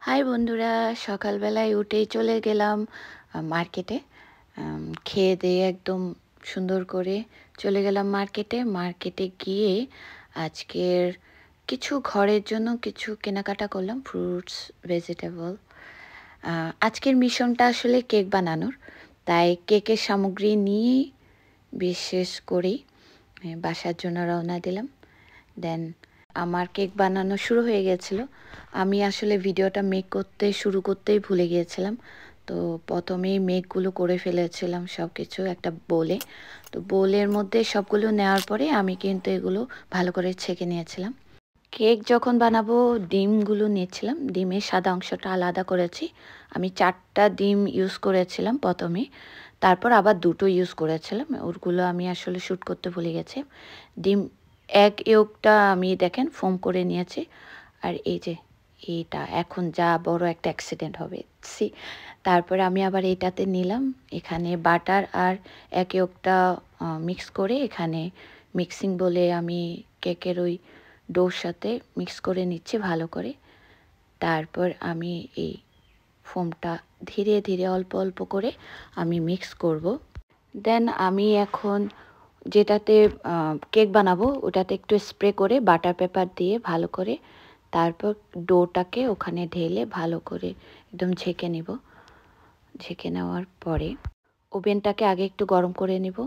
High বন্ধুরা, সকালবেলায় উঠেই চলে গেলাম মার্কেটে। খেয়ে দিয়ে একদম সুন্দর করে চলে গেলাম মার্কেটে। মার্কেটে গিয়ে আজকের কিছু ঘরের জন্য কিছু কেনাকাটা করলাম, ফ্রুটস, ভেজিটেবল। আজকের মিশনটা আসলে কেক বানানোর, তাই কেকের সামগ্রী নিয়েই বিশেষ করেই বাসার জন্য রওনা দিলাম। দেন আমার কেক বানানো শুরু হয়ে গেছিল। আমি আসলে ভিডিওটা মেক করতে শুরু করতেই ভুলে গিয়েছিলাম। তো প্রথমেই মেকগুলো করে ফেলেছিলাম সব কিছু একটা বোলে। তো বোলের মধ্যে সবগুলো নেওয়ার পরে আমি কিন্তু এগুলো ভালো করে ছেঁকে নিয়েছিলাম। কেক যখন বানাবো ডিমগুলো নিয়েছিলাম, ডিমের সাদা অংশটা আলাদা করেছি। আমি 4টা ডিম ইউজ করেছিলাম প্রথমে, তারপর আবার 2টো ইউজ করেছিলাম। ওগুলো আমি আসলে শ্যুট করতে ভুলে গেছি। ডিম এক ইয়োগটা আমি দেখেন ফোম করে নিয়েছি। আর এই যে এইটা এখন যা বড় একটা অ্যাক্সিডেন্ট হবে সি। তারপরে আমি আবার এইটাতে নিলাম, এখানে বাটার আর এক ইয়োগটা মিক্স করে এখানে মিক্সিং বলে আমি কেকের ওই ডোর সাথে মিক্স করে নিচ্ছি ভালো করে। তারপর আমি এই ফোমটা ধীরে ধীরে অল্প অল্প করে আমি মিক্স করব। দেন আমি এখন যেটাতে কেক বানাবো ওটাতে একটু স্প্রে করে বাটার পেপার দিয়ে ভালো করে, তারপর ডোটাকে ওখানে ঢেলে ভালো করে একদম ঝেঁকে নিব। ঝেঁকে নেওয়ার পরে ওভেনটাকে আগে একটু গরম করে নিব।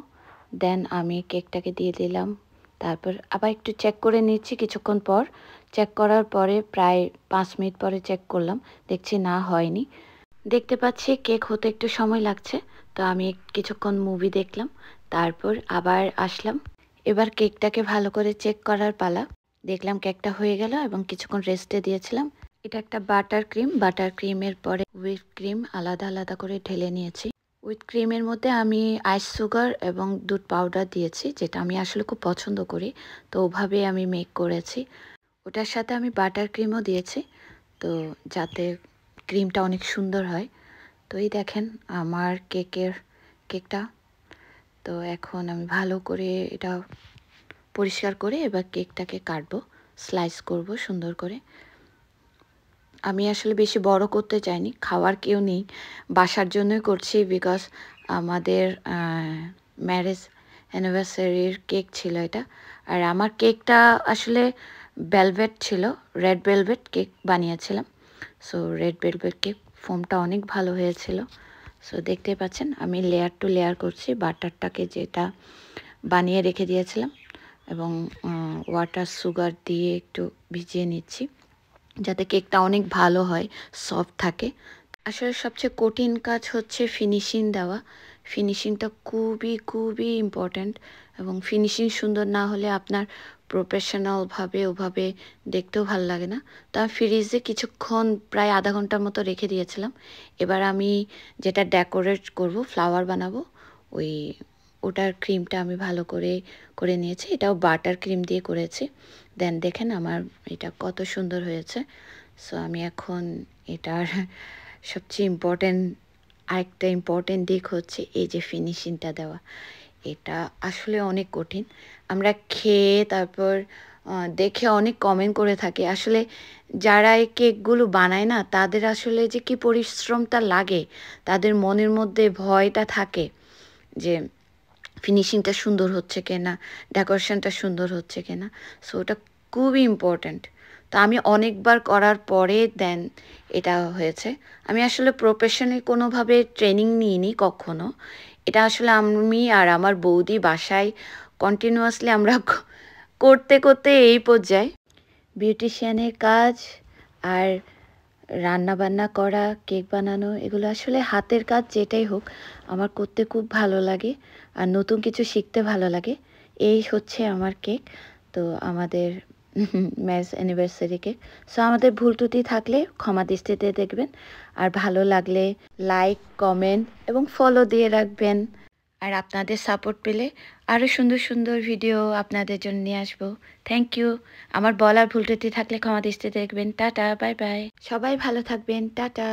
দেন আমি কেকটাকে দিয়ে দিলাম। তারপর আবার একটু চেক করে নিচ্ছি কিছুক্ষণ পর। চেক করার পরে প্রায় 5 মিনিট পরে চেক করলাম, দেখছি না হয়নি। দেখতে পাচ্ছি কেক হতে একটু সময় লাগছে। তো আমি কিছুক্ষণ মুভি দেখলাম, তারপর আবার আসলাম। এবার কেকটাকে ভালো করে চেক করার পালা। দেখলাম কেকটা হয়ে গেল এবং কিছুক্ষণ রেস্টে দিয়েছিলাম। এটা একটা বাটার ক্রিম, বাটার ক্রিমের পরে হুইপ ক্রিম আলাদা আলাদা করে ঢেলে নিয়েছি। হুইপ ক্রিমের মধ্যে আমি আইস সুগার এবং দুধ পাউডার দিয়েছি, যেটা আমি আসলে খুব পছন্দ করি। তো ওভাবে আমি মেক করেছি। ওটার সাথে আমি বাটার ক্রিমও দিয়েছি, তো যাতে ক্রিমটা অনেক সুন্দর হয়। তো এই দেখেন আমার কেকটা। তো এখন আমি ভালো করে এটা পরিষ্কার করে এবার কেকটাকে কাটবো, স্লাইস করব সুন্দর করে। আমি আসলে বেশি বড় করতে চাইনি, খাওয়ার কেউ নেই, বাসার জন্যই করছি। বিকজ আমাদের ম্যারেজ অ্যানিভার্সারির কেক ছিল এটা। আর আমার কেকটা আসলে ভেলভেট ছিল, রেড ভেলভেট কেক বানিয়েছিলাম। সো রেড ভেলভেট কেক ফোমটা অনেক ভালো হয়েছিল। সো দেখতে পাচ্ছেন আমি লেয়ার টু লেয়ার করছি বাটারটাকে, যেটা বানিয়ে রেখে দিয়েছিলাম, এবং ওয়াটার সুগার দিয়ে একটু ভিজিয়ে নিচ্ছি যাতে কেকটা অনেক ভালো হয়, সফট থাকে। আসলে সবচেয়ে কঠিন কাজ হচ্ছে ফিনিশিং দেওয়া। ফিনিশিংটা খুবই খুবই ইম্পর্ট্যান্ট, এবং ফিনিশিং সুন্দর না হলে আপনার প্রফেশনালভাবে ওভাবে দেখতেও ভালো লাগে না। তো আমি ফ্রিজে কিছুক্ষণ প্রায় আধা ঘন্টার মতো রেখে দিয়েছিলাম। এবার আমি যেটা ডেকোরেট করব, ফ্লাওয়ার বানাবো, ওই ওটার ক্রিমটা আমি ভালো করে করে নিয়েছি। এটাও বাটার ক্রিম দিয়ে করেছি। দেন দেখেন আমার এটা কত সুন্দর হয়েছে। সো আমি এখন এটার সবচেয়ে আরেকটা ইম্পর্টেন্ট দিক হচ্ছে এই যে ফিনিশিংটা দেওয়া। এটা আসলে অনেক কঠিন। আমরা খেয়ে তারপর দেখে অনেক কমেন্ট করে থাকি। আসলে যারা এই কেকগুলো বানায় না, তাদের আসলে যে কি পরিশ্রমটা লাগে, তাদের মনের মধ্যে ভয়টা থাকে যে ফিনিশিংটা সুন্দর হচ্ছে কিনা, ডেকোরেশনটা সুন্দর হচ্ছে কিনা। সো ওটা খুবই ইম্পর্ট্যান্ট। তো আমি অনেকবার করার পরে দেন এটা হয়েছে। আমি আসলে প্রফেশনালি কোনোভাবে ট্রেনিং নিইনি কখনো। এটা আসলে আমি আর আমার বৌদি বাসায় কন্টিনিউয়াসলি আমরা করতে করতে এই পর্যায়ে। বিউটিশিয়ানের কাজ আর রান্না বান্না করা, কেক বানানো, এগুলো আসলে হাতের কাজ যেটাই হোক আমার করতে খুব ভালো লাগে, আর নতুন কিছু শিখতে ভালো লাগে। এই হচ্ছে আমার কেক। তো আমাদের ম্যারেজ অ্যানিভার্সারি কেক। সো আমাদের ভুল ত্রুটি থাকলে ক্ষমা দৃষ্টিতে দেখবেন, আর ভালো লাগলে লাইক, কমেন্ট এবং ফলো দিয়ে রাখবেন। আর আপনাদের সাপোর্ট পেলে আরও সুন্দর সুন্দর ভিডিও আপনাদের জন্য নিয়ে আসবো। Thank you. আমার বলার ভুল ত্রুটি থাকলে ক্ষমা দৃষ্টিতে দেখবেন। Tata, bye bye. সবাই ভালো থাকবেন। টাটা।